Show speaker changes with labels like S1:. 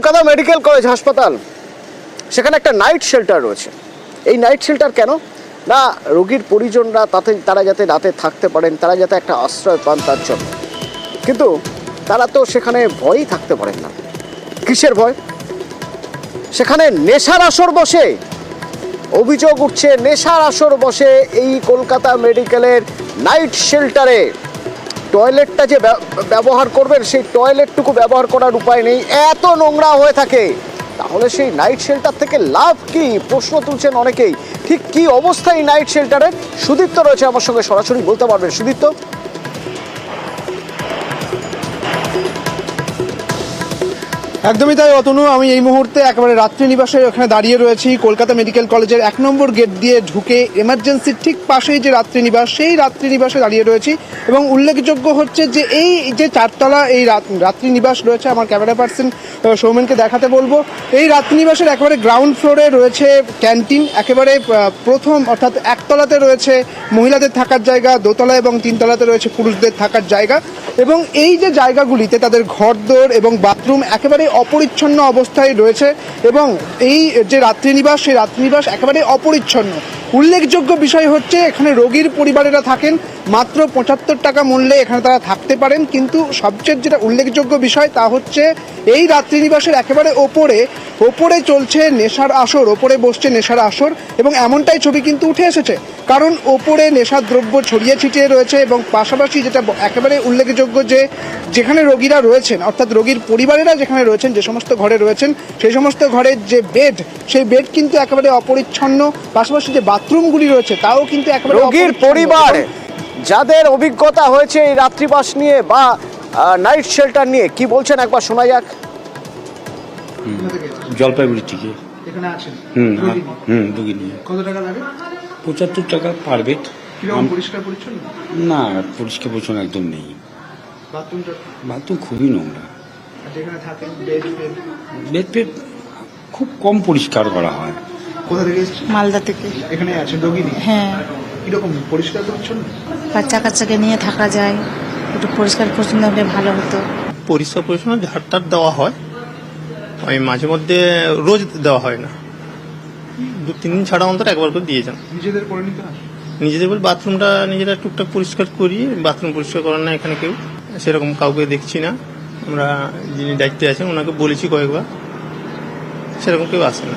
S1: Kolkata medical college হাসপাতাল, সেখানে একটা নাইট শেল্টার রয়েছে। এই নাইট শেল্টার কেন না, রোগীর পরিজনরা তারা যাতে রাতে থাকতে পারেন, তারা যাতে একটা আশ্রয় পান তার জন্য। কিন্তু তারা তো সেখানে ভয়ই থাকতে পারেন না। কিসের ভয়? সেখানে নেশার আসর বসে। অভিযোগ উঠছে নেশার আসর বসে এই কলকাতা মেডিকেলের নাইট শেল্টারে। টয়লেটটা যে ব্যবহার করবেন, সেই টয়লেটটুকু ব্যবহার করার উপায় নেই, এত নোংরা হয়ে থাকে। তাহলে সেই নাইট শেল্টার থেকে লাভ কি, প্রশ্ন তুলছেন অনেকেই। ঠিক কি অবস্থা এই নাইট শেল্টারের? সুদীপ্ত রয়েছে আমার সঙ্গে, সরাসরি বলতে পারবেন। সুদীপ্ত,
S2: একদমই তাই অতনু, আমি এই মুহূর্তে একেবারে রাত্রি নিবাসের ওখানে দাঁড়িয়ে রয়েছি। কলকাতা মেডিকেল কলেজের 1 নম্বর গেট দিয়ে ঢুকে এমার্জেন্সির ঠিক পাশেই যে রাত্রি নিবাস, সেই রাত্রি নিবাসে দাঁড়িয়ে রয়েছি। এবং উল্লেখযোগ্য হচ্ছে যে এই যে 4তলা এই রাত্রি নিবাস রয়েছে, আমার ক্যামেরা পার্সন সৌমেনকে দেখাতে বলবো। এই রাত্রি নিবাসের একেবারে গ্রাউন্ড ফ্লোরে রয়েছে ক্যান্টিন, একেবারে প্রথম অর্থাৎ 1তলাতে রয়েছে মহিলাদের থাকার জায়গা, 2তলা এবং 3তলাতে রয়েছে পুরুষদের থাকার জায়গা। এবং এই যে জায়গাগুলিতে তাদের ঘরদোর এবং বাথরুম একেবারে অপরিচ্ছন্ন অবস্থায় রয়েছে। এবং এই যে রাত্রিনিবাস, সেই রাত্রিনিবাস একেবারে অপরিচ্ছন্ন। উল্লেখযোগ্য বিষয় হচ্ছে এখানে রোগীর পরিবারেরা থাকেন, মাত্র 75 টাকা মূল্যে এখানে তারা থাকতে পারেন। কিন্তু সবচেয়ে যেটা উল্লেখযোগ্য বিষয় তা হচ্ছে এই রাত্রিনিবাসের একেবারে ওপরে চলছে নেশার আসর, ওপরে বসছে নেশার আসর। এবং এমনটাই ছবি কিন্তু উঠে এসেছে, কারণ ওপরে নেশার দ্রব্য ছড়িয়ে ছিটিয়ে রয়েছে। এবং পাশাপাশি যেটা একেবারে উল্লেখযোগ্য যে যেখানে রোগীরা রয়েছেন, অর্থাৎ রোগীর পরিবারেরা যেখানে রয়েছেন, যে সমস্ত ঘরে রয়েছেন, সেই সমস্ত ঘরের যে বেড, সেই বেড কিন্তু একেবারে অপরিচ্ছন্ন। পাশাপাশি যে বাথরুমগুলি রয়েছে তাও কিন্তু একেবারে
S1: রোগীর পরিবার যাদের অভিজ্ঞতা হয়েছে এই রাত্রিবাস নিয়ে বা নাইট শেল্টার নিয়ে, কি বলছেন একবার শোনা যাক।
S3: জলপাইগুড়ি থেকে
S2: এখানে আছেন।
S3: রুগী নিয়ে
S2: কত টাকা লাগে?
S3: 75 টাকা পার বেড।
S2: পরিষ্কার পরিচ্ছন্ন
S3: না, পরিষ্কার পরিচ্ছন্ন একদম নেই। বাথরুম খুবই নোংরা।
S2: যেখানে থাকেন
S3: বেড ফেড খুব কম পরিষ্কার করা হয়।
S2: কোথা থেকে এসেছেন?
S4: মালদা থেকে।
S2: এখানে আছেন রোগী নিয়ে?
S4: হ্যাঁ।
S2: কিরকম পরিষ্কার পরিচ্ছন্ন?
S4: বাচ্চা কাচ্চাকে নিয়ে থাকা যায়, একটু পরিষ্কার পরিচ্ছন্ন হলে ভালো হতো।
S5: পরিষ্কার পরিচ্ছন্ন ঝাড়টার দেওয়া হয়, ওই মাঝে মধ্যে রোজ দেওয়া হয় না, 2-3 দিন ছাড়া অন্তর একবার করে দিয়ে যান।
S2: নিজেদের করে নিতে হয়?
S5: নিজেদের বলে বাথরুমটা নিজেরা টুকটাক পরিষ্কার করি। বাথরুম পরিষ্কার করার না এখানে কেউ সেরকম কাউকে দেখছি না। আমরা যিনি দায়িত্বে আছেন ওনাকে বলেছি কয়েকবার, সেরকম কেউ আসে না।